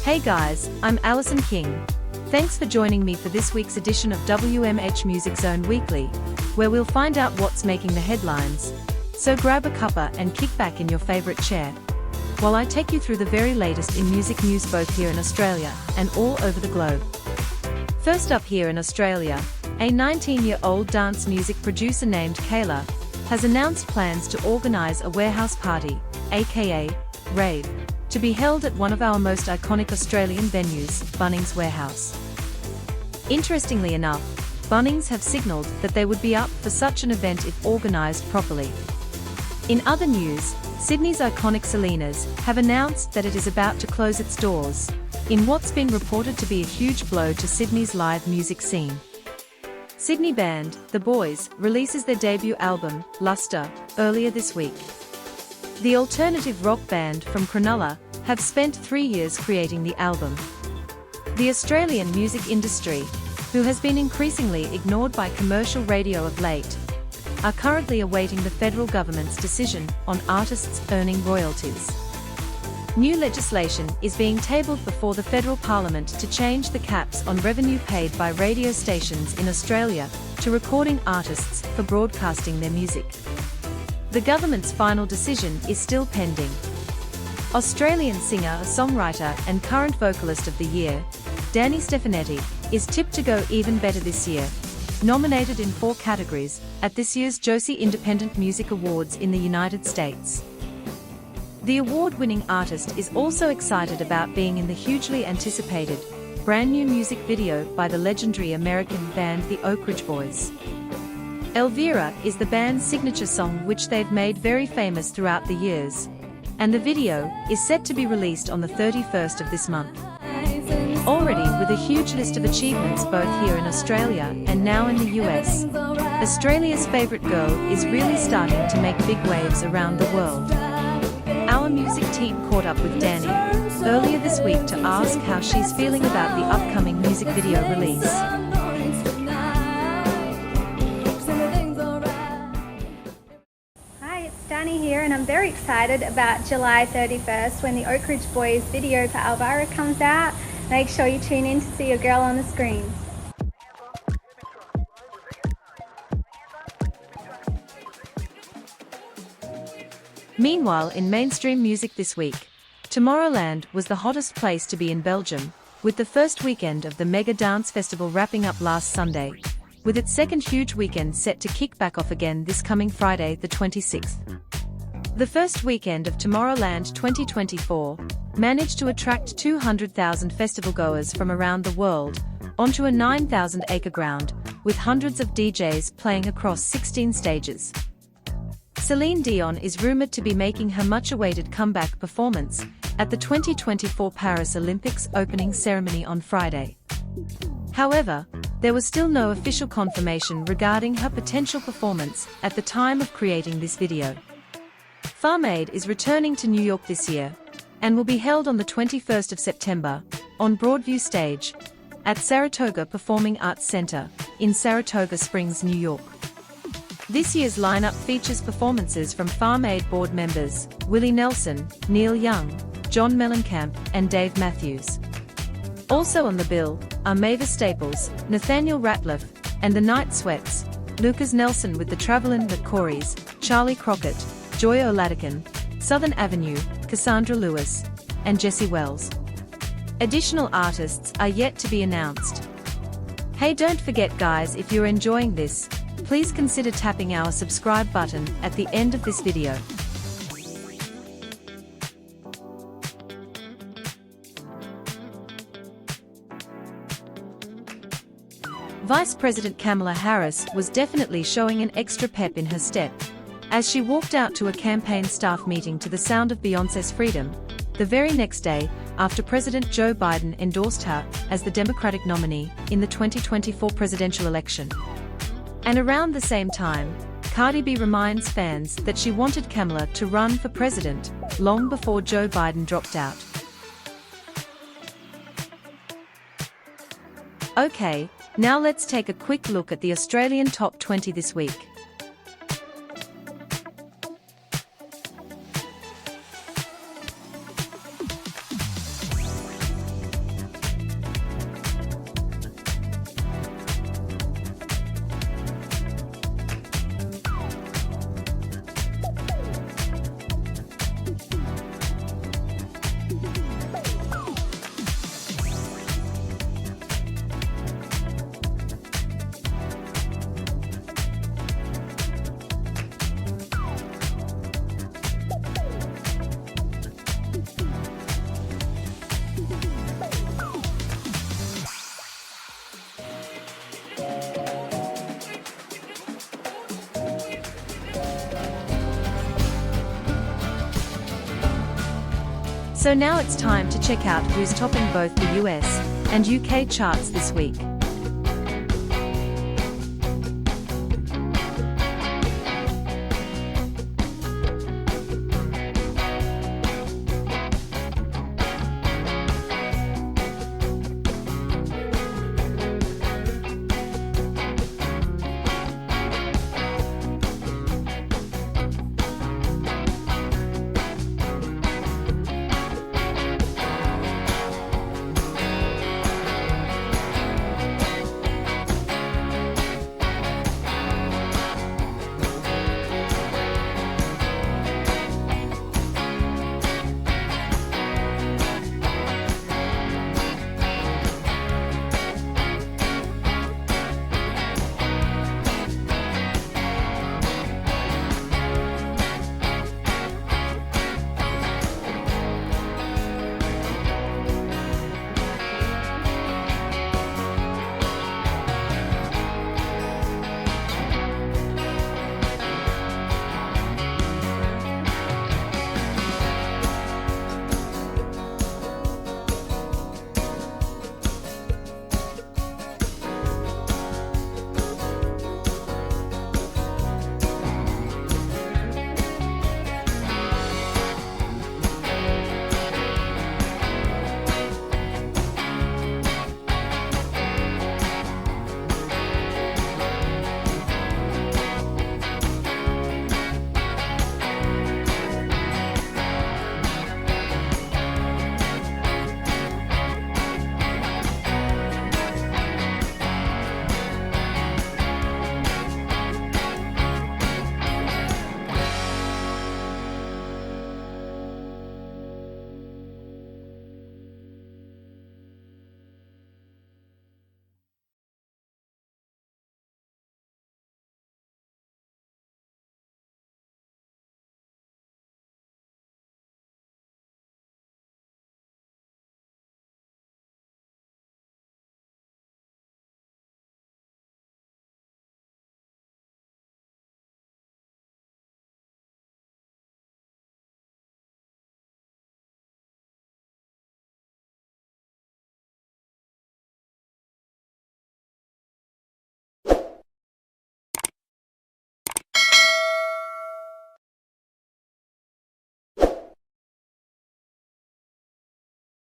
Hey guys, I'm Alison King. Thanks for joining me for this week's edition of WMH Music Zone Weekly, where we'll find out what's making the headlines. So grab a cuppa and kick back in your favorite chair, while I take you through the very latest in music news both here in Australia and all over the globe. First up here in Australia, a 19-year-old dance music producer named Kayla has announced plans to organise a warehouse party, aka rave, to be held at one of our most iconic Australian venues, Bunnings Warehouse. Interestingly enough, Bunnings have signalled that they would be up for such an event if organised properly. In other news, Sydney's iconic Salinas have announced that it is about to close its doors, in what's been reported to be a huge blow to Sydney's live music scene. Sydney band, The Boys, releases their debut album, Luster, earlier this week. The alternative rock band from Cronulla have spent 3 years creating the album. The Australian music industry, who has been increasingly ignored by commercial radio of late, are currently awaiting the federal government's decision on artists earning royalties. New legislation is being tabled before the federal parliament to change the caps on revenue paid by radio stations in Australia to recording artists for broadcasting their music. The government's final decision is still pending. Australian singer, songwriter and current vocalist of the year, Danny Stefanetti, is tipped to go even better this year, nominated in 4 categories at this year's Josie Independent Music Awards in the United States. The award-winning artist is also excited about being in the hugely anticipated, brand-new music video by the legendary American band The Oak Ridge Boys. Elvira is the band's signature song, which they've made very famous throughout the years, and the video is set to be released on the 31st of this month. Already with a huge list of achievements both here in Australia and now in the US, Australia's favourite girl is really starting to make big waves around the world. Our music team caught up with Danny earlier this week to ask how she's feeling about the upcoming music video release. Danny here, and I'm very excited about July 31st when the Oak Ridge Boys video for Elvira comes out. Make sure you tune in to see your girl on the screen. Meanwhile, in mainstream music this week, Tomorrowland was the hottest place to be in Belgium, with the first weekend of the Mega Dance Festival wrapping up last Sunday, with its second huge weekend set to kick back off again this coming Friday, the 26th. The first weekend of Tomorrowland 2024 managed to attract 200,000 festival-goers from around the world onto a 9,000-acre ground, with hundreds of DJs playing across 16 stages. Celine Dion is rumoured to be making her much-awaited comeback performance at the 2024 Paris Olympics opening ceremony on Friday. However, there was still no official confirmation regarding her potential performance at the time of creating this video. Farm Aid is returning to New York this year, and will be held on the 21st of September, on Broadview Stage, at Saratoga Performing Arts Center, in Saratoga Springs, New York. This year's lineup features performances from Farm Aid board members, Willie Nelson, Neil Young, John Mellencamp, and Dave Matthews. Also on the bill are Mavis Staples, Nathaniel Ratliff, and the Night Sweats, Lucas Nelson with the Travelin' McCourys, Charlie Crockett, Joy Oladikin, Southern Avenue, Cassandra Lewis, and Jesse Wells. Additional artists are yet to be announced. Hey, don't forget guys, if you're enjoying this, please consider tapping our subscribe button at the end of this video. Vice President Kamala Harris was definitely showing an extra pep in her step, as she walked out to a campaign staff meeting to the sound of Beyoncé's Freedom, the very next day after President Joe Biden endorsed her as the Democratic nominee in the 2024 presidential election. And around the same time, Cardi B reminds fans that she wanted Kamala to run for president long before Joe Biden dropped out. Okay, now let's take a quick look at the Australian Top 20 this week. So now it's time to check out who's topping both the US and UK charts this week.